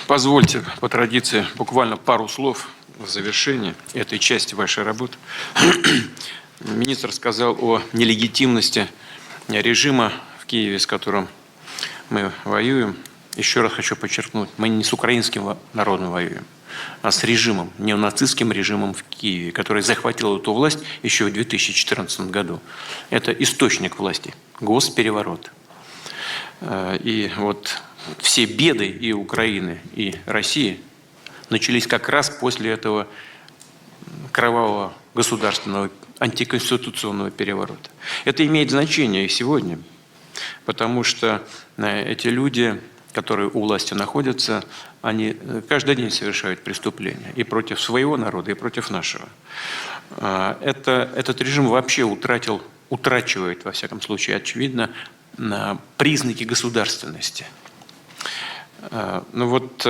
Позвольте, по традиции, буквально пару слов в завершении этой части вашей работы. Министр сказал о нелегитимности режима в Киеве, с которым мы воюем. Еще раз хочу подчеркнуть, мы не с украинским народом воюем, а с режимом, неонацистским режимом в Киеве, который захватил эту власть еще в 2014 году. Это источник власти, госпереворот. И вот все беды и Украины, и России начались как раз после этого кровавого государственного антиконституционного переворота. Это имеет значение и сегодня, потому что эти люди, которые у власти находятся, они каждый день совершают преступления и против своего народа, и против нашего. Этот режим вообще утрачивает, во всяком случае, очевидно, признаки государственности. Ну вот,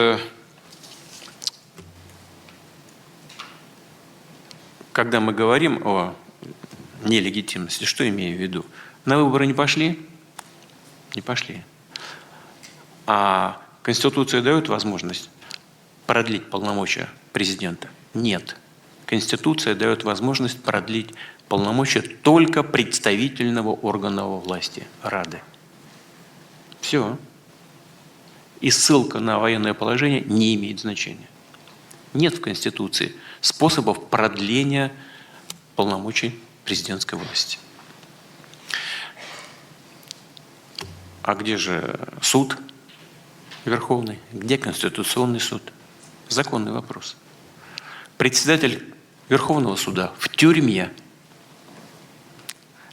когда мы говорим о нелегитимности, что имею в виду? На выборы не пошли? Не пошли. А Конституция дает возможность продлить полномочия президента? Нет. Конституция дает возможность продлить полномочия только представительного органа власти, Рады. Все. И ссылка на военное положение не имеет значения. Нет в Конституции способов продления полномочий президентской власти. А где же суд Верховный? Где Конституционный суд? Законный вопрос. Председатель Верховного суда в тюрьме.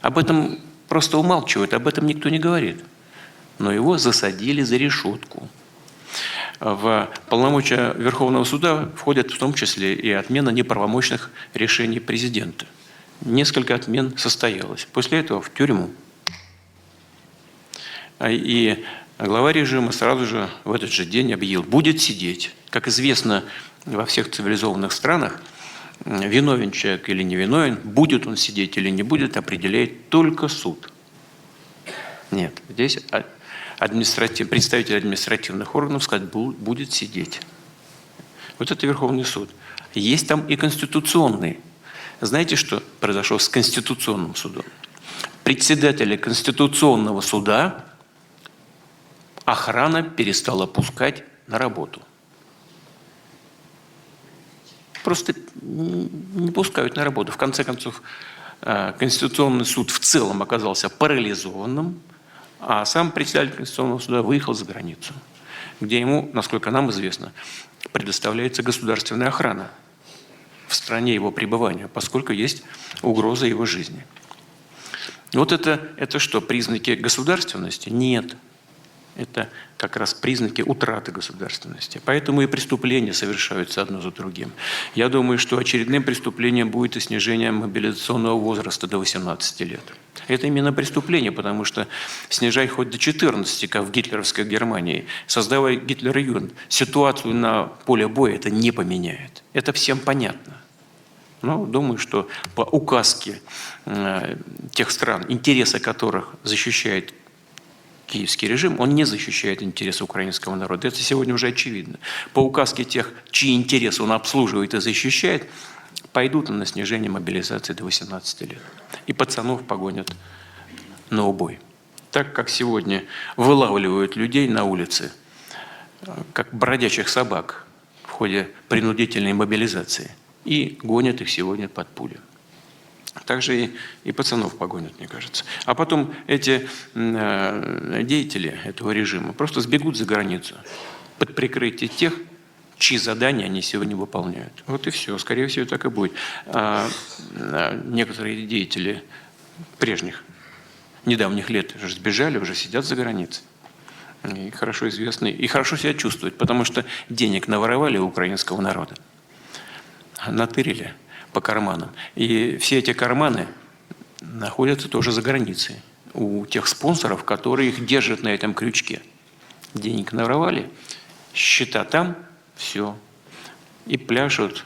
Об этом просто умалчивают, об этом никто не говорит. Но его засадили за решетку. В полномочия Верховного суда входят в том числе и отмена неправомочных решений президента. Несколько отмен состоялось. После этого в тюрьму. И глава режима сразу же в этот же день объявил, будет сидеть. Как известно, во всех цивилизованных странах виновен человек или не виновен, будет он сидеть или не будет, определяет только суд. Нет, здесь представитель административных органов сказать, будет сидеть. Вот это Верховный суд. Есть там и конституционный. Знаете, что произошло с Конституционным судом? Председателя Конституционного суда охрана перестала пускать на работу. Просто не пускают на работу. В конце концов, Конституционный суд в целом оказался парализованным, а сам председатель Конституционного суда выехал за границу, где ему, насколько нам известно, предоставляется государственная охрана в стране его пребывания, поскольку есть угроза его жизни. Вот это что, признаки государственности? Нет. Это как раз признаки утраты государственности. Поэтому и преступления совершаются одно за другим. Я думаю, что очередным преступлением будет и снижение мобилизационного возраста до 18 лет. Это именно преступление, потому что снижай хоть до 14, как в гитлеровской Германии, создавая Гитлер-Югенд, ситуацию на поле боя это не поменяет. Это всем понятно. Но думаю, что по указке тех стран, интересы которых защищает киевский режим, он не защищает интересы украинского народа. Это сегодня уже очевидно. По указке тех, чьи интересы он обслуживает и защищает, пойдут на снижение мобилизации до 18 лет. И пацанов погонят на убой. Так как сегодня вылавливают людей на улице, как бродячих собак в ходе принудительной мобилизации, и гонят их сегодня под пули. Также и пацанов погонят, мне кажется. А потом эти деятели этого режима просто сбегут за границу под прикрытие тех, чьи задания они сегодня выполняют. Вот и все. Скорее всего, так и будет. Некоторые деятели прежних, недавних лет уже сбежали, уже сидят за границей. И хорошо известны, и хорошо себя чувствуют, потому что денег наворовали у украинского народа. Натырили по карманам. И все эти карманы находятся тоже за границей. У тех спонсоров, которые их держат на этом крючке. Денег наворовали, счета там, все. И пляшут,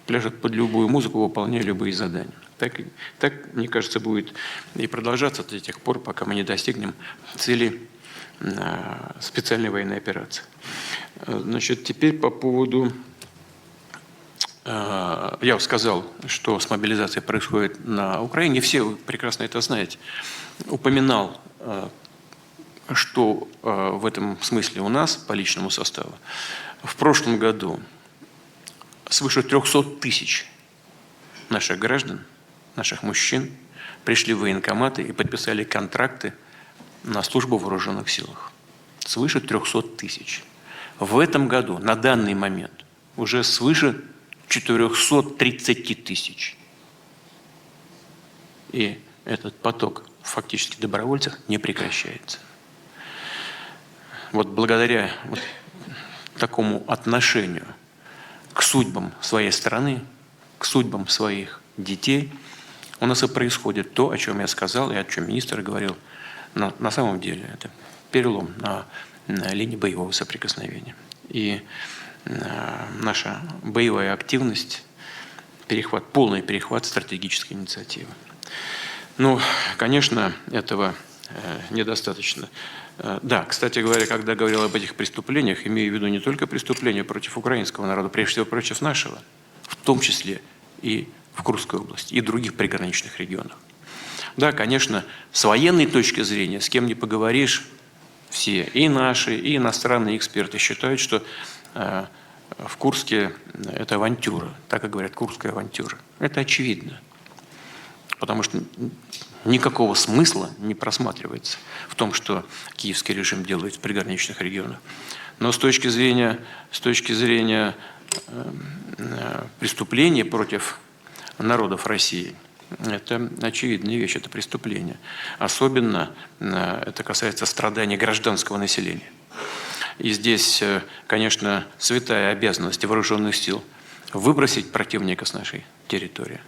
пляшут под любую музыку, выполняя любые задания. Так, мне кажется, будет и продолжаться до тех пор, пока мы не достигнем цели специальной военной операции. Значит, теперь по поводу... Я сказал, что с мобилизацией происходит на Украине. Все вы прекрасно это знаете. Упоминал, что в этом смысле у нас по личному составу в прошлом году свыше 300 тысяч наших граждан, наших мужчин пришли в военкоматы и подписали контракты на службу в вооруженных силах. Свыше 300 тысяч. В этом году, на данный момент, уже свыше 430 тысяч. И этот поток фактически добровольцев не прекращается. Вот благодаря такому отношению к судьбам своей страны, к судьбам своих детей, у нас и происходит то, о чем я сказал и о чем министр говорил. На самом деле это перелом на линии боевого соприкосновения. И наша боевая активность, полный перехват стратегической инициативы. Ну, конечно, этого недостаточно. Да, кстати говоря, когда говорил об этих преступлениях, имею в виду не только преступления против украинского народа, прежде всего против нашего, в том числе и в Курской области, и других приграничных регионах. Да, конечно, с военной точки зрения, с кем не поговоришь, все, и наши, и иностранные эксперты считают, что в Курске это авантюра, так и говорят, курская авантюра. Это очевидно, потому что никакого смысла не просматривается в том, что киевский режим делает в приграничных регионах. Но с точки зрения преступления против народов России, это очевидная вещь, это преступление. Особенно это касается страданий гражданского населения. И здесь, конечно, святая обязанность вооруженных сил выбросить противника с нашей территории.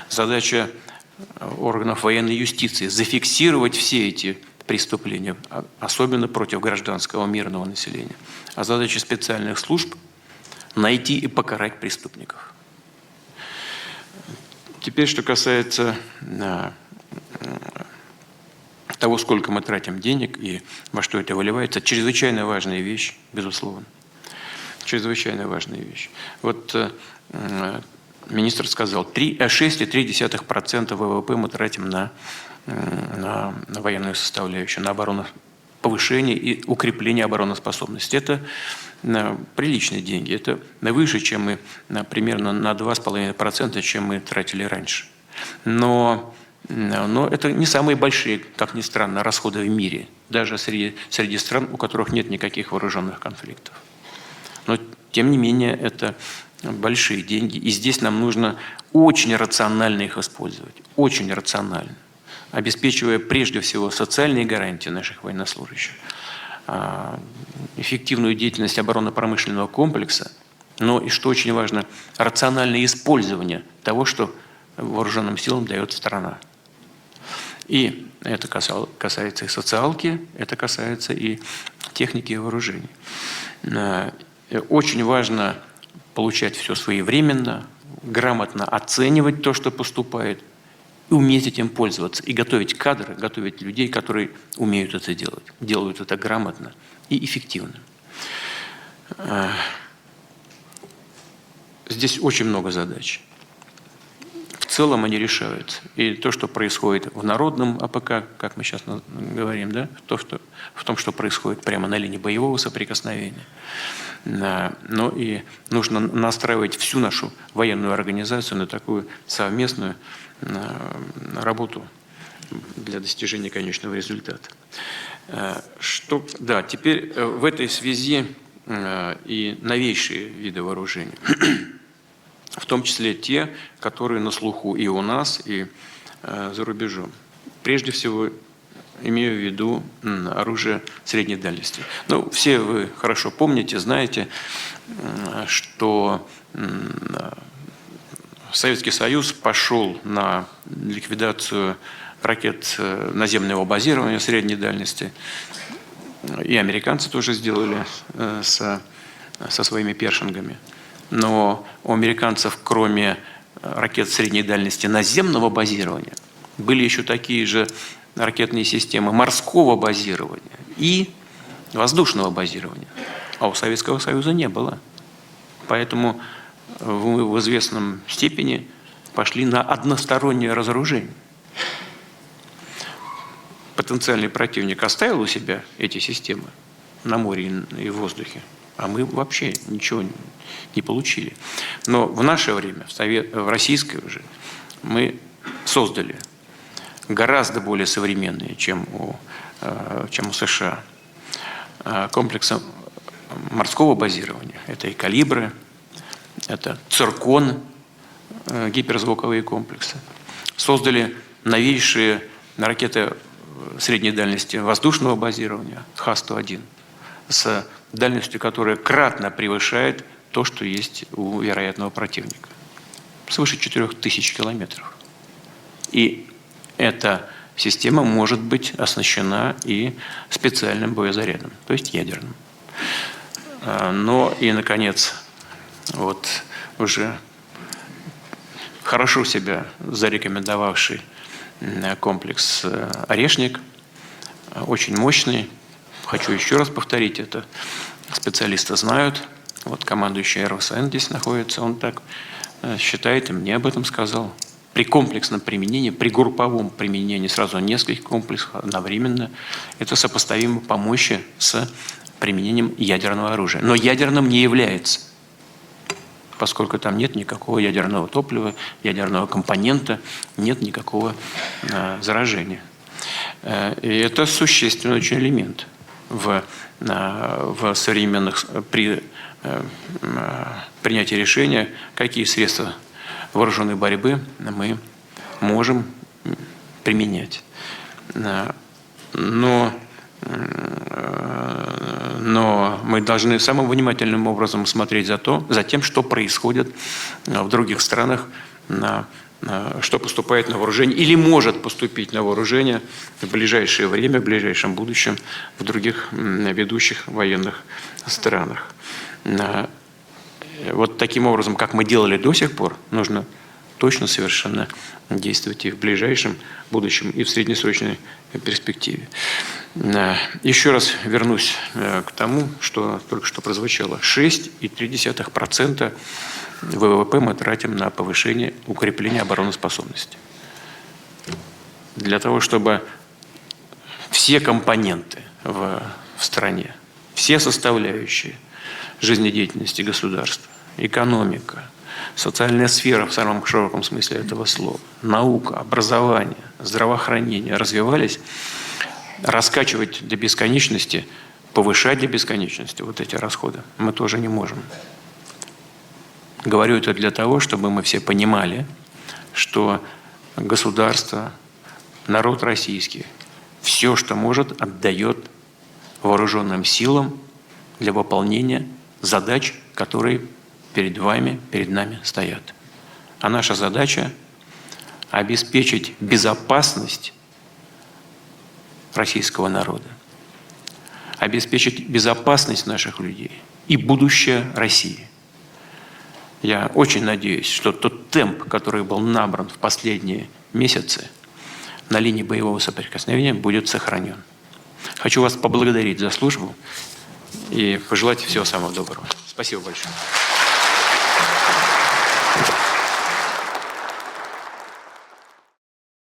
Задача органов военной юстиции зафиксировать все эти преступления, особенно против гражданского мирного населения. А задача специальных служб – найти и покарать преступников. Теперь, что касается того, сколько мы тратим денег и во что это выливается, чрезвычайно важная вещь, безусловно. Чрезвычайно важная вещь. Вот министр сказал, 6,3% ВВП мы тратим на военную составляющую, на повышение и укрепление обороноспособности. Это приличные деньги, это выше, чем мы, примерно на 2,5%, чем мы тратили раньше. Но это не самые большие, как ни странно, расходы в мире, даже среди стран, у которых нет никаких вооруженных конфликтов. Но, тем не менее, это большие деньги, и здесь нам нужно очень рационально их использовать, очень рационально, обеспечивая прежде всего социальные гарантии наших военнослужащих, эффективную деятельность оборонно-промышленного комплекса, но и, что очень важно, рациональное использование того, что вооруженным силам дает страна. И это касается и социалки, это касается и техники и вооружений. Очень важно получать все своевременно, грамотно оценивать то, что поступает, и уметь этим пользоваться, и готовить кадры, готовить людей, которые умеют это делать, делают это грамотно и эффективно. Здесь очень много задач. В целом они решаются. И то, что происходит в народном АПК, как мы сейчас говорим, да, в том, что происходит прямо на линии боевого соприкосновения. Но и нужно настраивать всю нашу военную организацию на такую совместную работу для достижения конечного результата. Да, теперь в этой связи и новейшие виды вооружений, в том числе те, которые на слуху и у нас, и за рубежом. Прежде всего, имею в виду оружие средней дальности. Ну, все вы хорошо помните, знаете, что Советский Союз пошел на ликвидацию ракет наземного базирования средней дальности. И американцы тоже сделали со своими першингами. Но у американцев, кроме ракет средней дальности наземного базирования, были еще такие же ракетные системы морского базирования и воздушного базирования, а у Советского Союза не было. Поэтому мы в известном степени пошли на одностороннее разоружение. Потенциальный противник оставил у себя эти системы на море и в воздухе, а мы вообще ничего не получили. Но в наше время, в российское уже, мы создали гораздо более современные, чем у США, комплексы морского базирования. Это и «Калибры», это «Циркон», гиперзвуковые комплексы. Создали новейшие ракеты средней дальности воздушного базирования Х-101 с дальностью, которая кратно превышает то, что есть у вероятного противника. Свыше 4000 километров. И эта система может быть оснащена и специальным боезарядом, то есть ядерным. Но и, наконец, вот уже хорошо себя зарекомендовавший комплекс «Орешник», очень мощный. Хочу еще раз повторить, это специалисты знают. Вот командующий РВСН здесь находится, он так считает, и мне об этом сказал. При комплексном применении, при групповом применении сразу нескольких комплексов одновременно, это сопоставимо по мощи с применением ядерного оружия. Но ядерным не является, поскольку там нет никакого ядерного топлива, ядерного компонента, нет никакого заражения. И это существенный очень элемент в современных при принятии решения, какие средства вооруженной борьбы мы можем применять. Но мы должны самым внимательным образом смотреть за тем, что происходит в других странах, что поступает на вооружение или может поступить на вооружение в ближайшее время, в ближайшем будущем в других ведущих военных странах. Вот таким образом, как мы делали до сих пор, нужно точно совершенно действовать и в ближайшем будущем, и в среднесрочной перспективе. Еще раз вернусь к тому, что только что прозвучало. 6,3% ВВП мы тратим на повышение, укрепление обороноспособности. Для того, чтобы все компоненты в стране, все составляющие жизнедеятельности государства, экономика, социальная сфера в самом широком смысле этого слова, наука, образование, здравоохранение развивались, раскачивать до бесконечности, повышать до бесконечности вот эти расходы мы тоже не можем. Говорю это для того, чтобы мы все понимали, что государство, народ российский, все, что может, отдает вооруженным силам для выполнения задач, которые перед вами, перед нами стоят. А наша задача – обеспечить безопасность российского народа, обеспечить безопасность наших людей и будущее России. Я очень надеюсь, что тот темп, который был набран в последние месяцы на линии боевого соприкосновения, будет сохранен. Хочу вас поблагодарить за службу и пожелать всего самого доброго. Спасибо большое.